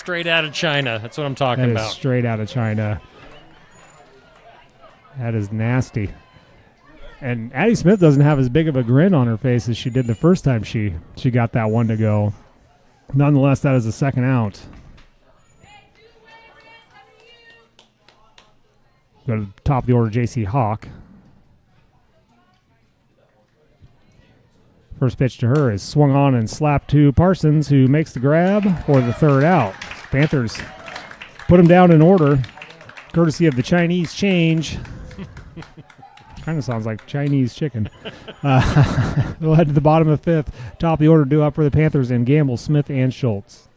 straight out of China. That's what I'm talking That about. is straight out of China. That is nasty. And Addie Smith doesn't have as big of a grin on her face as she did the first time she got that one to go. Nonetheless, that is the second out. Go to the top of the order, J.C. Hawk. First pitch to her is swung on and slapped to Parsons, who makes the grab for the third out. Panthers put him down in order, courtesy of the Chinese change. Kind of sounds like Chinese chicken. We'll head to the bottom of the fifth. Top of the order due up for the Panthers and Gamble, Smith, and Schultz.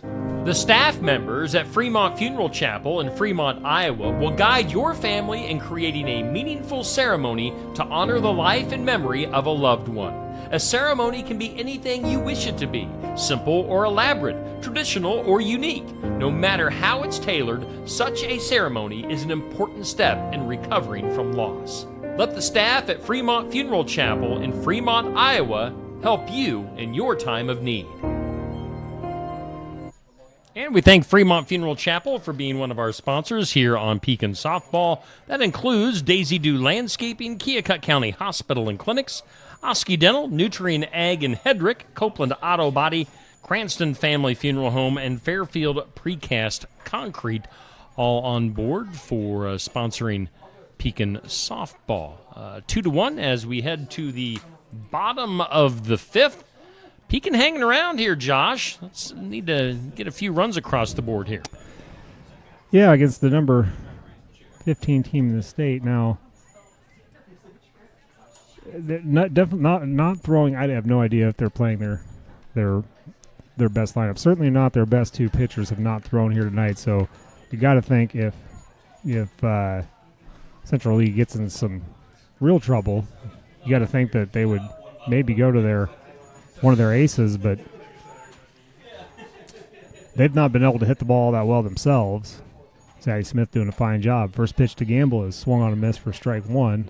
The staff members at Fremont Funeral Chapel in Fremont, Iowa will guide your family in creating a meaningful ceremony to honor the life and memory of a loved one. A ceremony can be anything you wish it to be, simple or elaborate, traditional or unique. No matter how it's tailored, such a ceremony is an important step in recovering from loss. Let the staff at Fremont Funeral Chapel in Fremont, Iowa help you in your time of need. And we thank Fremont Funeral Chapel for being one of our sponsors here on Pekin Softball. That includes Daisy Dew Landscaping, Keokuk County Hospital and Clinics, Oski Dental, Nutrien Ag and Hedrick, Copeland Auto Body, Cranston Family Funeral Home, and Fairfield Precast Concrete, all on board for sponsoring Pekin Softball. 2-1 as we head to the bottom of the fifth. Pekin hanging around here, Josh. Let's need to get a few runs across the board here. Yeah, against the number 15 team in the state. Now, not throwing. I have no idea if they're playing their best lineup. Certainly not their best two pitchers have not thrown here tonight. So you got to think if Central League gets in some real trouble, you got to think that they would maybe go to one of their aces, but they've not been able to hit the ball that well themselves. Addie Smith doing a fine job. First pitch to Gamble is swung on a miss for strike one.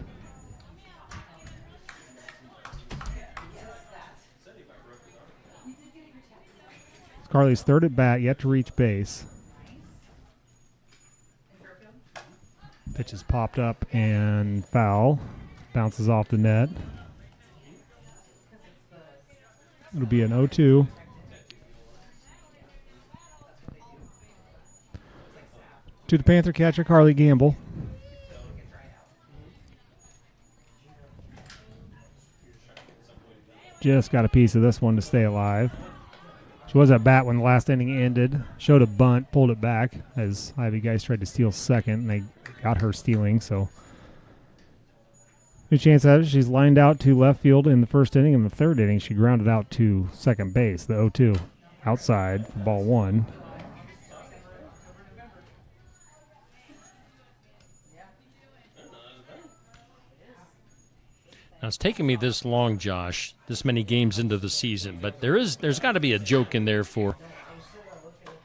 Carly's third at bat, yet to reach base. Pitch is popped up and foul. Bounces off the net. It'll be an 0-2. To the Panther catcher, Carly Gamble. Just got a piece of this one to stay alive. She was at bat when the last inning ended. Showed a bunt, pulled it back as Ivy Geist tried to steal second, and they got her stealing, so good chance at it. She's lined out to left field in the first inning. In the third inning, she grounded out to second base, the 0-2. Outside for ball one. Now, it's taken me this long, Josh, this many games into the season, but there's got to be a joke in there for,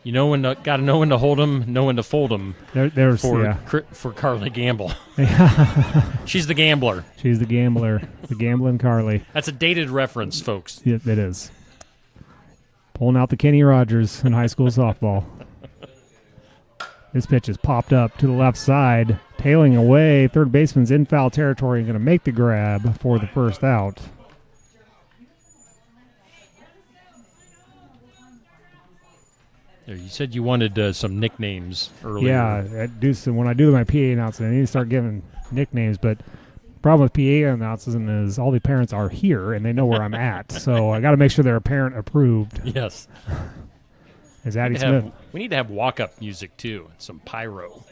got to know when to hold them, know when to fold them. For Carly Gamble. She's the gambler. She's the gambler, the gambling Carly. That's a dated reference, folks. Yeah, it is. Pulling out the Kenny Rogers in high school softball. This pitch is popped up to the left side, tailing away. Third baseman's in foul territory and going to make the grab for the first out. There, you said you wanted some nicknames earlier. Yeah, when I do my PA announcement, I need to start giving nicknames, but the problem with PA announcing is all the parents are here and they know where I'm at, so I got to make sure they're parent approved. Yes. As Addie Smith. We need to have walk-up music, too, some pyro.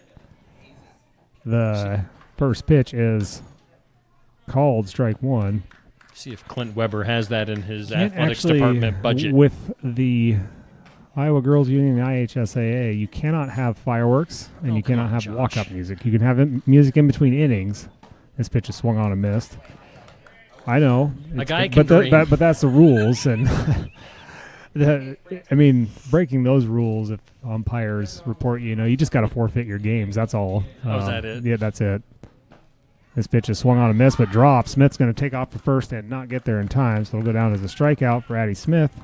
The first pitch is called strike one. See if Clint Weber has that in his athletics department budget. With the Iowa Girls Union and IHSAA, you cannot have fireworks and you cannot have walk-up music. You can have music in between innings. This pitch is swung on and missed. I know. A guy can dream. But that's the rules, and breaking those rules, if umpires report you just got to forfeit your games. That's all. Is that it? Yeah, that's it. This pitch is swung on a miss, but drops. Smith's going to take off for first and not get there in time, so it'll go down as a strikeout for Addie Smith.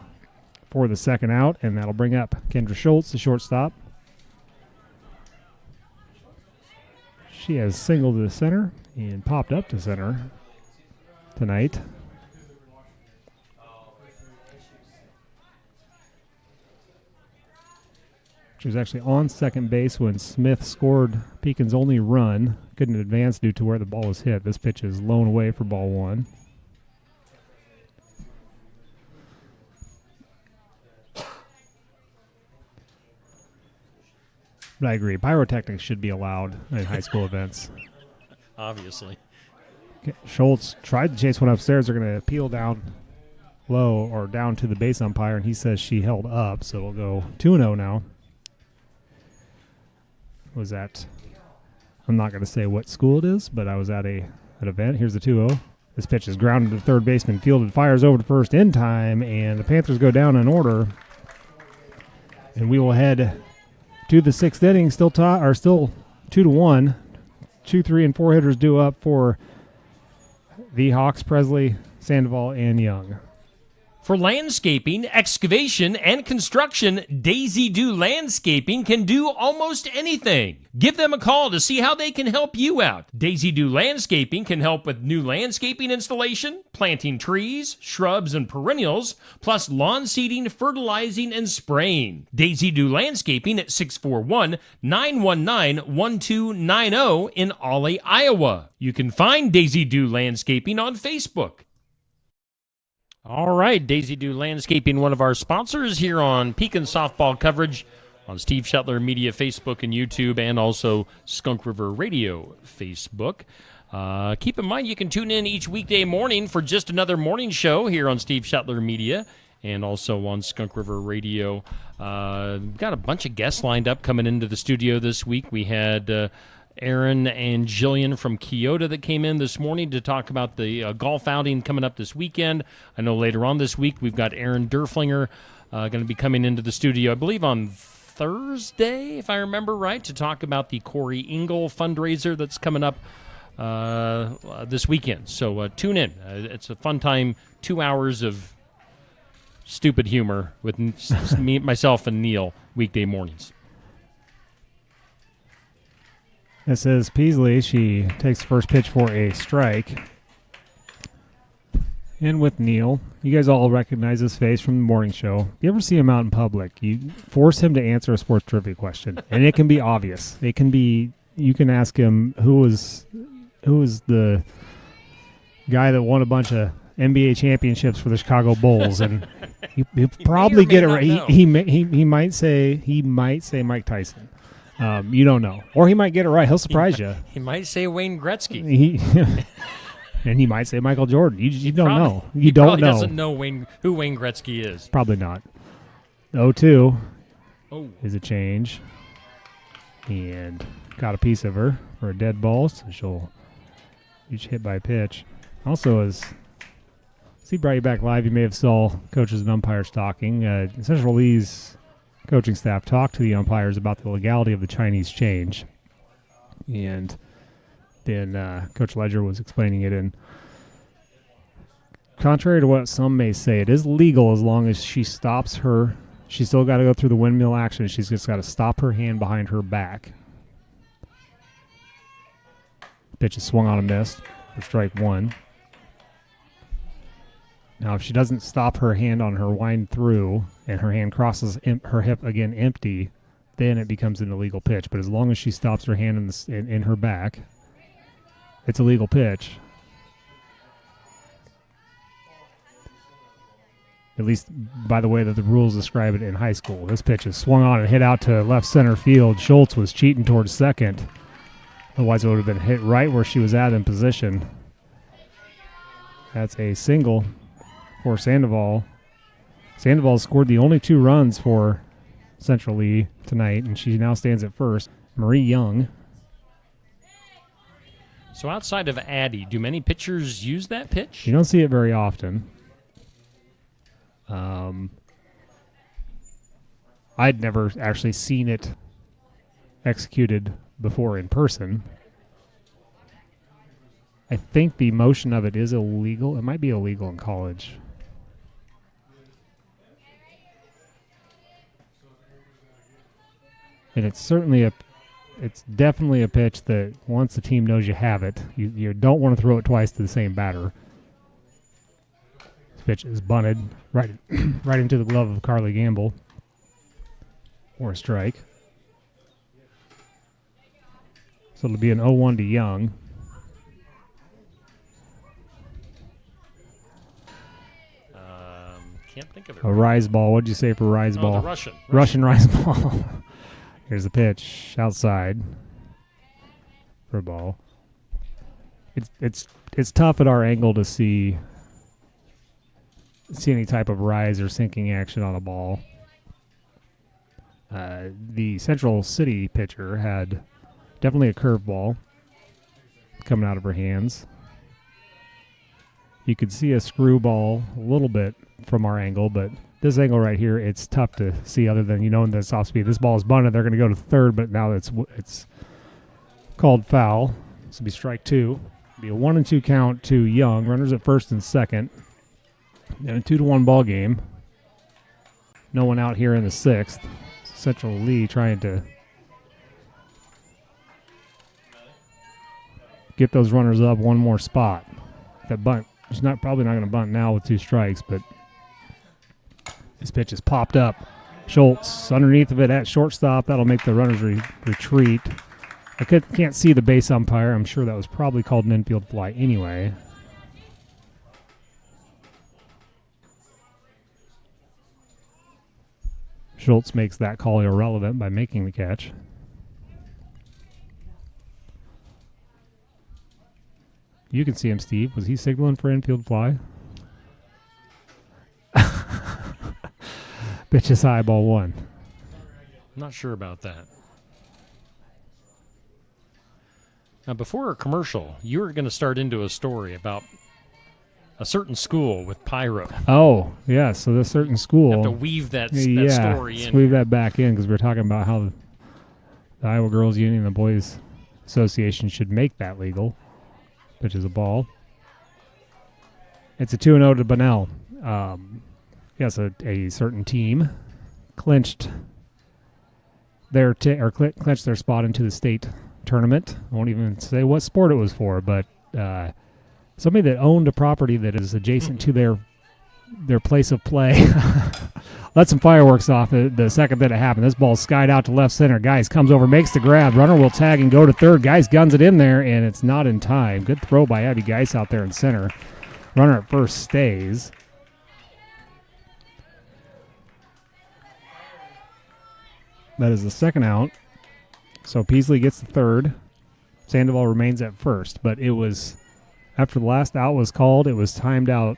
for the second out, and that'll bring up Kendra Schultz, the shortstop. She has singled to the center and popped up to center tonight. She was actually on second base when Smith scored Pekin's only run. Couldn't advance due to where the ball was hit. This pitch is blown away for ball one. But I agree, pyrotechnics should be allowed in high school events. Obviously. Okay. Schultz tried to chase one upstairs. They're going to peel down low or down to the base umpire, and he says she held up, so it'll go 2-0 now. Was that, I'm not going to say what school it is, but I was at an event. Here's the 2-0. This pitch is grounded to third baseman, fielded, fires over to first in time, and the Panthers go down in order. And we will head to the sixth inning, still 2-1. 2, 3, and 4 hitters due up for the Hawks, Presley, Sandoval, and Young. For landscaping, excavation, and construction, Daisy Do Landscaping can do almost anything. Give them a call to see how they can help you out. Daisy Do Landscaping can help with new landscaping installation, planting trees, shrubs, and perennials, plus lawn seeding, fertilizing, and spraying. Daisy Do Landscaping at 641-919-1290 in Ollie, Iowa. You can find Daisy Do Landscaping on Facebook. All right, Daisy Do Landscaping, one of our sponsors here on Pekin Softball coverage on Steve Shetler Media Facebook and YouTube, and also Skunk River Radio Facebook. Keep in mind you can tune in each weekday morning for just another morning show here on Steve Shetler Media and also on Skunk River Radio. We've got a bunch of guests lined up coming into the studio this week. We had Aaron and Jillian from Kyoto that came in this morning to talk about the golf outing coming up this weekend. I know later on this week we've got Aaron Derflinger going to be coming into the studio, I believe on Thursday, if I remember right, to talk about the Corey Engel fundraiser that's coming up this weekend. So tune in. It's a fun time, 2 hours of stupid humor with me, myself, and Neil weekday mornings. This is Peasley. She takes the first pitch for a strike. And with Neil, you guys all recognize his face from the morning show. You ever see him out in public, you force him to answer a sports trivia question, and it can be obvious. It can be, you can ask him who was the guy that won a bunch of NBA championships for the Chicago Bulls, and he'll probably get it right. He might say Mike Tyson. You don't know. Or he might get it right. He'll surprise you. He might say Wayne Gretzky. And he might say Michael Jordan. You don't know. You don't know. He doesn't know who Wayne Gretzky is. Probably not. 0-2 is a change. And got a piece of her for a dead ball, so she'll each hit by pitch. Also, as Steve brought you back live, you may have saw coaches and umpires talking. Central Lee's coaching staff talked to the umpires about the legality of the Chinese change. And then Coach Ledger was explaining it. And contrary to what some may say, it is legal as long as she stops her. She's still got to go through the windmill action. She's just got to stop her hand behind her back. Pitch is swung on and missed for strike one. Now, if she doesn't stop her hand on her wind through and her hand crosses her hip again empty, then it becomes an illegal pitch. But as long as she stops her hand in her back, it's a legal pitch. At least by the way that the rules describe it in high school. This pitch is swung on and hit out to left center field. Schultz was cheating towards second. Otherwise, it would have been hit right where she was at in position. That's a single for Sandoval. Sandoval scored the only 2 runs for Central Lee tonight, and she now stands at first. Marie Young. So outside of Addie, do many pitchers use that pitch? You don't see it very often. I'd never actually seen it executed before in person. I think the motion of it is illegal. It might be illegal in college. And it's definitely a pitch that once the team knows you have it, you don't want to throw it twice to the same batter. This pitch is bunted right into the glove of Carly Gamble for a strike. So it'll be an 0-1 to Young. Can't think of it. A rise ball. What'd you say for rise ball? The Russian rise ball. Here's the pitch outside for a ball. It's tough at our angle to see any type of rise or sinking action on a ball. The Central City pitcher had definitely a curveball coming out of her hands. You could see a screwball a little bit from our angle, but this angle right here, it's tough to see other than, in the soft speed. This ball is bunted. They're going to go to third, but now it's called foul. This will be strike two. It'll be a 1-2 count to Young. Runners at first and second. And a 2-1 ball game. No one out here in the sixth. Central Lee trying to get those runners up one more spot. That bunt. It's probably not going to bunt now with 2 strikes, but this pitch is popped up. Schultz underneath of it at shortstop. That'll make the runners retreat. I can't see the base umpire. I'm sure that was probably called an infield fly anyway. Schultz makes that call irrelevant by making the catch. You can see him, Steve. Was he signaling for infield fly? Pitch is high, ball 1. Not sure about that. Now, before our commercial, you were going to start into a story about a certain school with pyro. Oh, yeah. So this certain school. You have to weave that story in. Weave that back in because we're talking about how the Iowa Girls Union and the Boys Association should make that legal. Pitch is a ball. It's a 2-0 to Bunnell. Yes, a certain team clinched their clinched their spot into the state tournament. I won't even say what sport it was for, but somebody that owned a property that is adjacent to their place of play let some fireworks off the second that it happened. This ball skied out to left center. Guys comes over, makes the grab. Runner will tag and go to third. Guys guns it in there, and it's not in time. Good throw by Abby Geis out there in center. Runner at first stays. That is the second out. So Peasley gets the third. Sandoval remains at first, but it was after the last out was called, it was timed out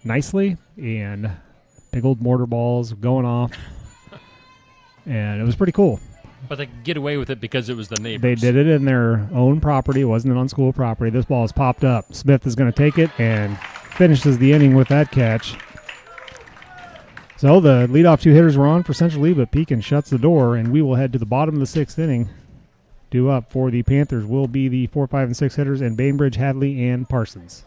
nicely, and big old mortar balls going off, and it was pretty cool. But they could get away with it because it was the neighbors. They did it in their own property. It wasn't on school property. This ball is popped up. Smith is going to take it and finishes the inning with that catch. So the leadoff 2 hitters were on for Central Lee, but Pekin shuts the door, and we will head to the bottom of the 6th inning. Due up for the Panthers will be the 4, 5, and 6 hitters, and Bainbridge, Hadley, and Parsons.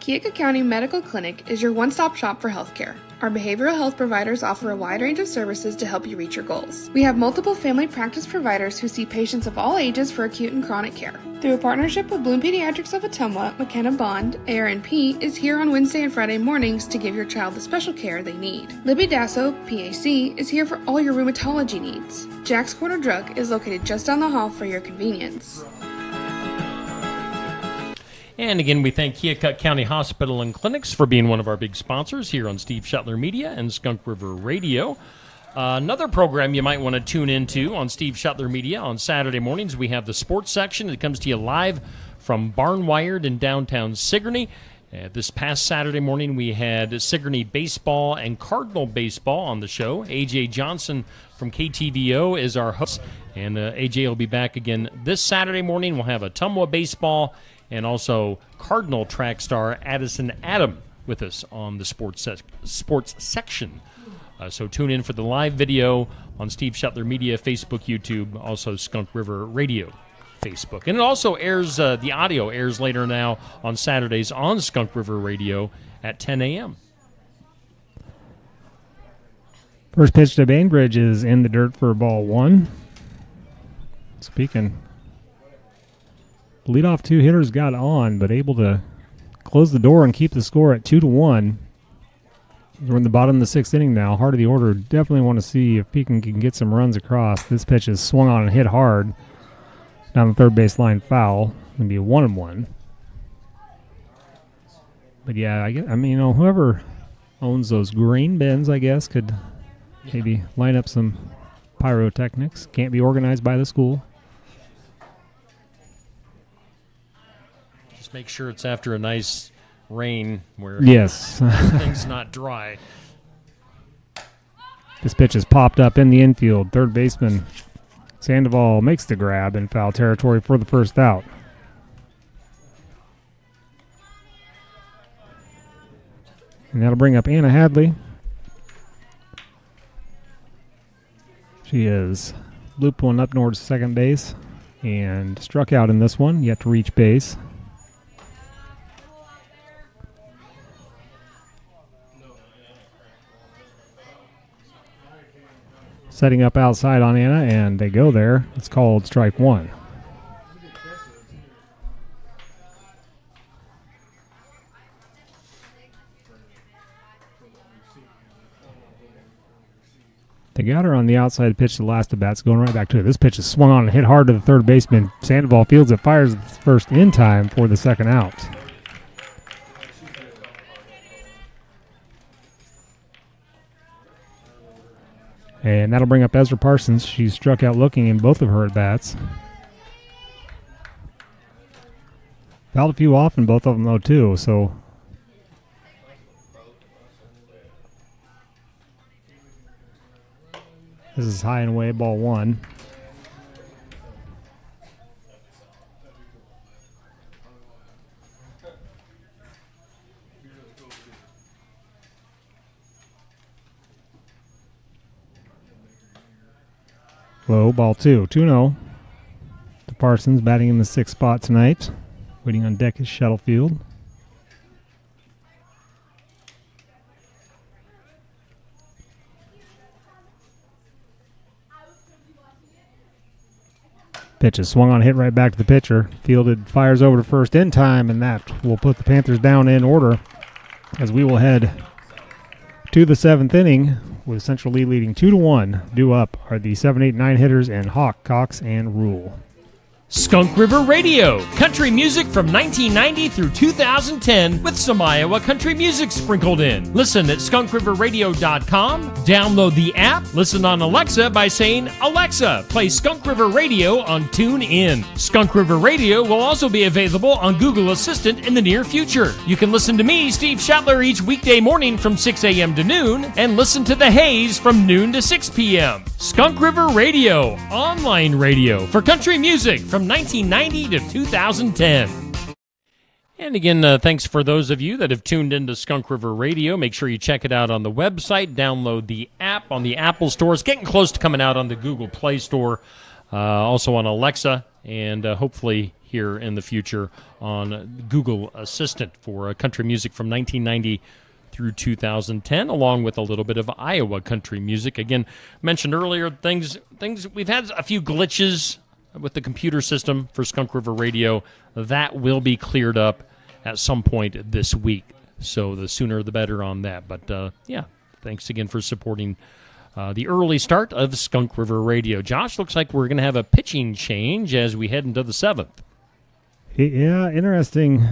Keokuk County Medical Clinic is your one-stop shop for healthcare. Our behavioral health providers offer a wide range of services to help you reach your goals. We have multiple family practice providers who see patients of all ages for acute and chronic care. Through a partnership with Bloom Pediatrics of Ottumwa, McKenna Bond, ARNP, is here on Wednesday and Friday mornings to give your child the special care they need. Libby Dasso, PAC, is here for all your rheumatology needs. Jack's Corner Drug is located just down the hall for your convenience. And again, we thank Keokuk County Hospital and Clinics for being one of our big sponsors here on Steve Shuttler Media and Skunk River Radio. Another program you might want to tune into on Steve Shuttler Media on Saturday mornings, we have the sports section. It comes to you live from Barnwired in downtown Sigourney. This past Saturday morning, we had Sigourney Baseball and Cardinal Baseball on the show. A.J. Johnson from KTVO is our host, and A.J. will be back again this Saturday morning. We'll have Ottumwa Baseball and also Cardinal track star Addison Adam with us on the sports section. So tune in for the live video on Steve Shuttler Media, Facebook, YouTube, also Skunk River Radio, Facebook. And it also airs, the audio airs later now on Saturdays on Skunk River Radio at 10 a.m. First pitch to Bainbridge is in the dirt for ball 1. Speaking, leadoff 2 hitters got on, but able to close the door and keep the score at 2-1. We're in the bottom of the 6th inning now. Heart of the order. Definitely want to see if Pekin can get some runs across. This pitch is swung on and hit hard down the third base line, foul. Going to be a 1-1. But yeah, whoever owns those green bins, I guess, could maybe line up some pyrotechnics. Can't be organized by the school. Just make sure it's after a nice rain where yes, things not dry. This pitch is popped up in the infield. Third baseman Sandoval makes the grab in foul territory for the first out. And that'll bring up Anna Hadley. She is looped one up towards second base and struck out in this one, yet to reach base. Setting up outside on Anna, and they go there. It's called strike 1. They got her on the outside pitch to the last at bats, going right back to it. This pitch is swung on and hit hard to the third baseman. Sandoval fields it, fires the first in time for the second out. And that'll bring up Ezra Parsons. She struck out looking in both of her at-bats. Fouled a few off in both of them, though, too, so... This is high and away, ball 1. Low, ball 2. 2-0. To Parsons, batting in the 6th spot tonight. Waiting on deck is Shuttlefield. Pitch is swung on, hit right back to the pitcher. Fielded, fires over to first in time, and that will put the Panthers down in order as we will head to the 7th inning with Central Lee leading 2-1. Due up are the 7, 8, 9 hitters and Hawk, Cox, and Rule. Skunk River Radio, country music from 1990 through 2010 with some Iowa country music sprinkled in. Listen at skunkriverradio.com, download the app, listen on Alexa by saying, Alexa, play Skunk River Radio on TuneIn. Skunk River Radio will also be available on Google Assistant in the near future. You can listen to me, Steve Schattler, each weekday morning from 6 a.m. to noon and listen to The Haze from noon to 6 p.m. Skunk River Radio, online radio for country music from 1990 to 2010. And again, thanks for those of you that have tuned into Skunk River Radio. Make sure you check it out on the website. Download the app on the Apple Store. It's getting close to coming out on the Google Play Store. Also on Alexa, and hopefully here in the future on Google Assistant for country music from 1990 through 2010, along with a little bit of Iowa country music. Again, mentioned earlier, things we've had a few glitches with the computer system for Skunk River Radio. That will be cleared up at some point this week. So the sooner the better on that. But yeah, thanks again for supporting the early start of Skunk River Radio. Josh, looks like we're going to have a pitching change as we head into the 7th. Yeah, interesting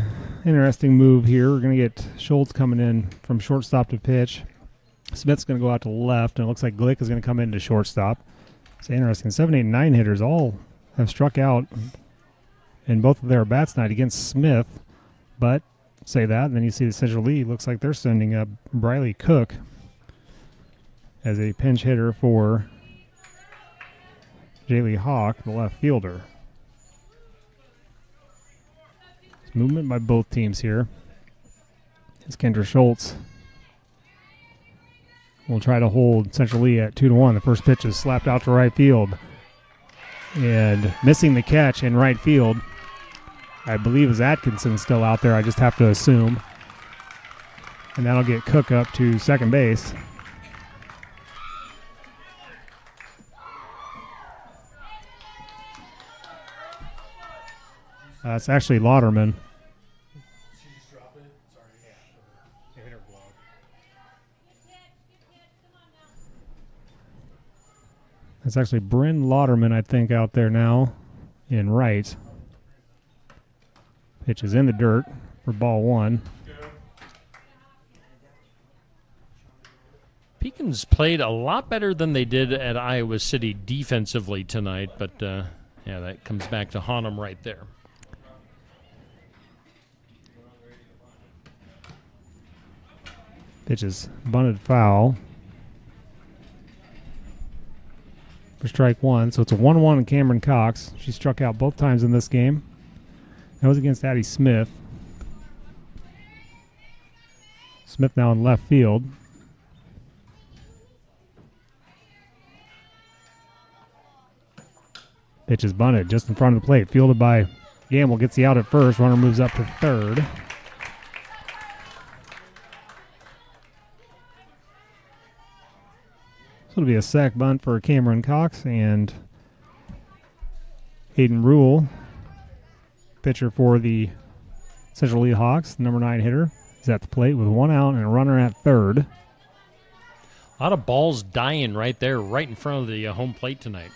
move here. We're going to get Schultz coming in from shortstop to pitch. Smith's going to go out to left, and it looks like Glick is going to come into shortstop. It's interesting. 7, 8, 9 hitters all have struck out in both of their bats tonight against Smith. But say that, and then you see the Central League. Looks like they're sending up Briley Cook as a pinch hitter for Jaylee Hawk, the left fielder. It's movement by both teams here. It's Kendra Schultz. We'll try to hold Central Lee at 2-1. The first pitch is slapped out to right field. And missing the catch in right field, I believe, is Atkinson still out there. I just have to assume. And that'll get Cook up to second base. It's actually Lauderman. It's actually Bryn Lauderman, I think, out there now in right. Pitch is in the dirt for ball one. Pekin's played a lot better than they did at Iowa City defensively tonight, but yeah, that comes back to haunt them right there. Pitch is bunted foul for strike one. So it's a 1-1 on Cameron Cox. She struck out both times in this game. That was against Addie Smith. Smith now in left field. Pitch is bunted just in front of the plate. Fielded by Gamble. Gets the out at first. Runner moves up to third. So it'll be a sac bunt for Cameron Cox and Hayden Rule, pitcher for the Central Lee Hawks, number 9 hitter, is at the plate with 1 out and a runner at third. A lot of balls dying right there, right in front of the home plate tonight.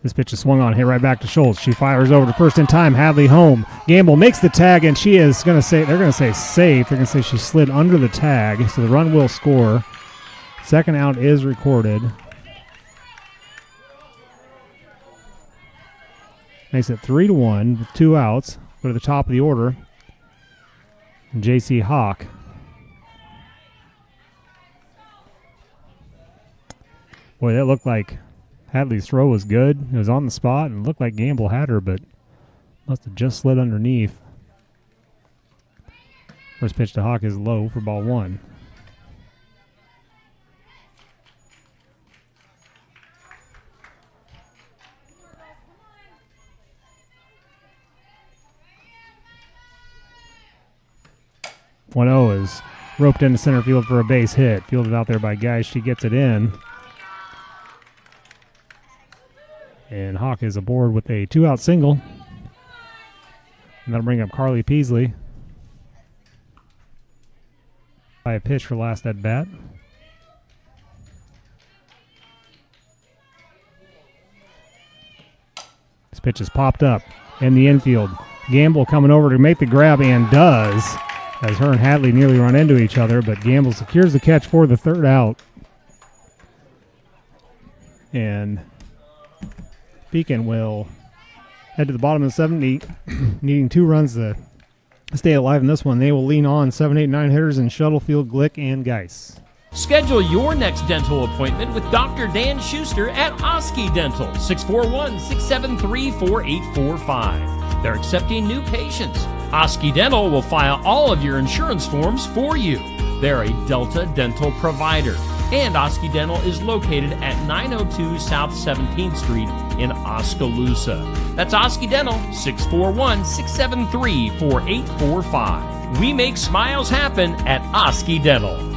This pitch is swung on, hit right back to Schultz. She fires over to first in time. Hadley home. Gamble makes the tag, and she is going to say, they're going to say safe. They're going to say she slid under the tag, so the run will score. Second out is recorded. Makes it 3-1 with 2 outs. Go to the top of the order. And J.C. Hawk. Boy, that looked like Hadley's throw was good. It was on the spot and looked like Gamble had her, but must have just slid underneath. First pitch to Hawk is low for ball one. One 0 is roped into center field for a base hit. Fielded out there by Geis. She gets it in. And Hawk is aboard with a 2-out single. And that'll bring up Carly Peasley. By a pitch for last at bat. This pitch is popped up in the infield. Gamble coming over to make the grab and does, as her and Hadley nearly run into each other, but Gamble secures the catch for the third out. And Pekin will head to the bottom of the 7th, needing 2 runs to stay alive in this one. They will lean on 7, 8, 9 hitters in Shuttlefield, Glick, and Geis. Schedule your next dental appointment with Dr. Dan Schuster at Oski Dental, 641-673-4845. They're accepting new patients. Oski Dental will file all of your insurance forms for you. They're a Delta dental provider. And Oski Dental is located at 902 South 17th Street in Oskaloosa. That's Oski Dental, 641-673-4845. We make smiles happen at Oski Dental.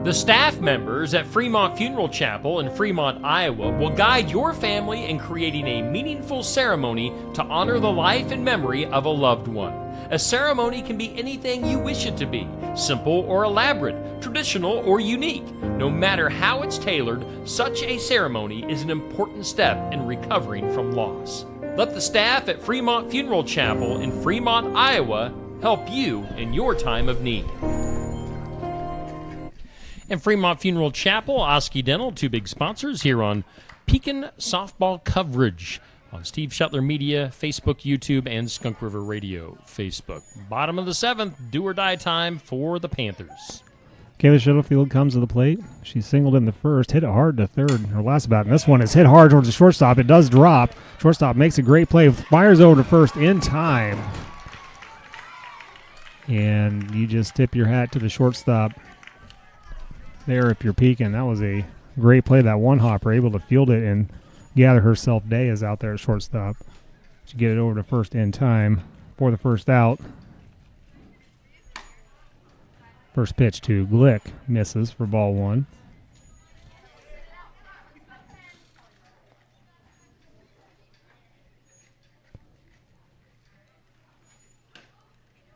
The staff members at Fremont Funeral Chapel in Fremont, Iowa will guide your family in creating a meaningful ceremony to honor the life and memory of a loved one. A ceremony can be anything you wish it to be, simple or elaborate, traditional or unique. No matter how it's tailored, such a ceremony is an important step in recovering from loss. Let the staff at Fremont Funeral Chapel in Fremont, Iowa help you in your time of need. And Fremont Funeral Chapel, Oski Dental, 2 big sponsors here on Pekin Softball Coverage on Steve Shuttler Media, Facebook, YouTube, and Skunk River Radio, Facebook. Bottom of the 7th, do or die time for the Panthers. Kayla Shuttlefield comes to the plate. She singled in the first, hit it hard to third. Her last bat, and this one is hit hard towards the shortstop. It does drop. Shortstop makes a great play, fires over to first in time. And you just tip your hat to the shortstop there if you're Pekin. That was a great play. That one hopper able to field it and gather herself. Day is out there at shortstop. She get it over to first in time for the first out. First pitch to Glick misses for ball one.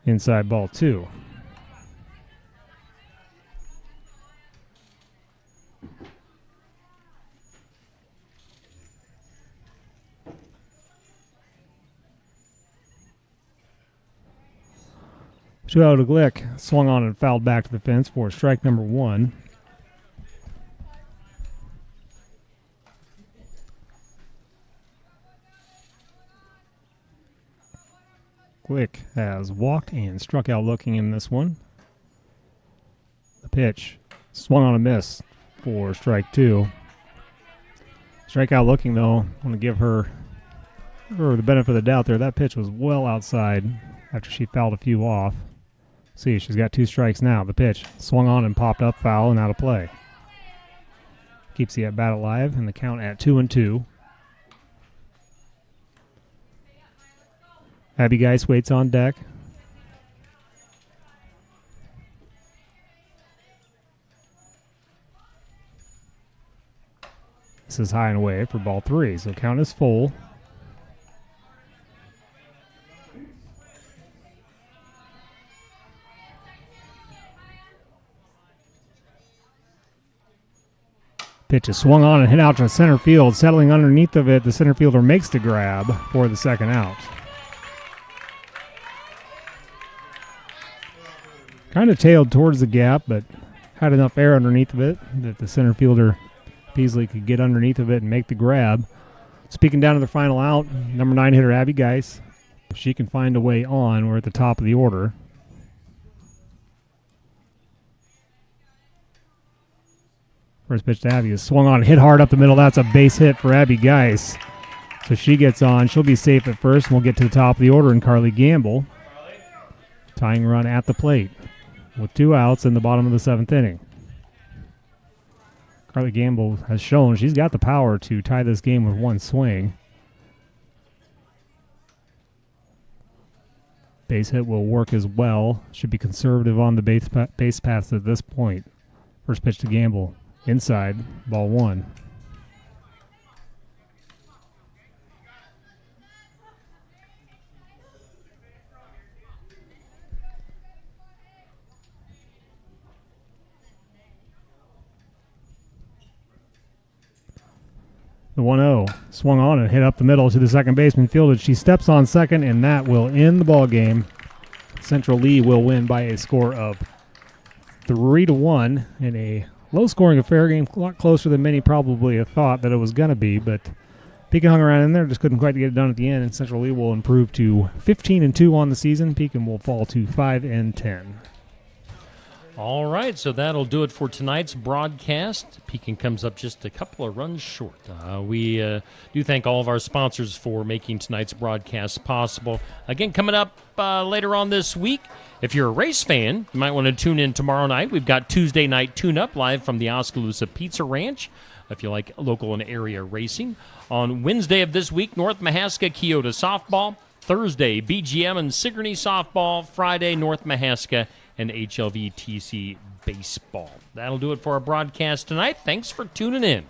Inside ball 2. Joel de Glick swung on and fouled back to the fence for strike number 1. Glick has walked and struck out looking in this one. The pitch swung on a miss for strike 2. Strikeout looking, though. I want to give her the benefit of the doubt there. That pitch was well outside after she fouled a few off. See, she's got 2 strikes now. The pitch swung on and popped up, foul, and out of play. Keeps the at-bat alive, and the count at 2-2. Abby Geis waits on deck. This is high and away for ball 3, so count is full. Pitch is swung on and hit out to center field. Settling underneath of it, the center fielder makes the grab for the second out. Kind of tailed towards the gap, but had enough air underneath of it that the center fielder, Peasley, could get underneath of it and make the grab. Speaking down to the final out, number 9 hitter Abby Geis. If she can find a way on, we're at the top of the order. First pitch to Abby is swung on and hit hard up the middle. That's a base hit for Abby Geis. So she gets on. She'll be safe at first, and we'll get to the top of the order, and Carly Gamble tying run at the plate with 2 outs in the bottom of the 7th inning. Carly Gamble has shown she's got the power to tie this game with 1 swing. Base hit will work as well. Should be conservative on the base paths at this point. First pitch to Gamble. Inside, ball 1. The 1-0 swung on and hit up the middle to the second baseman fielded. She steps on second, and that will end the ball game. Central Lee will win by a score of 3-1 in a low-scoring affair game, a lot closer than many probably have thought that it was going to be, but Pekin hung around in there, just couldn't quite get it done at the end, and Central Lee will improve to 15-2 on the season. Pekin will fall to 5-10. All right, so that'll do it for tonight's broadcast. Pekin comes up just a couple of runs short. We do thank all of our sponsors for making tonight's broadcast possible. Again, coming up later on this week, if you're a race fan, you might want to tune in tomorrow night. We've got Tuesday Night Tune-Up live from the Oskaloosa Pizza Ranch, if you like local and area racing. On Wednesday of this week, North Mahaska Keota softball. Thursday, BGM and Sigourney softball. Friday, North Mahaska and HLVTC baseball. That'll do it for our broadcast tonight. Thanks for tuning in.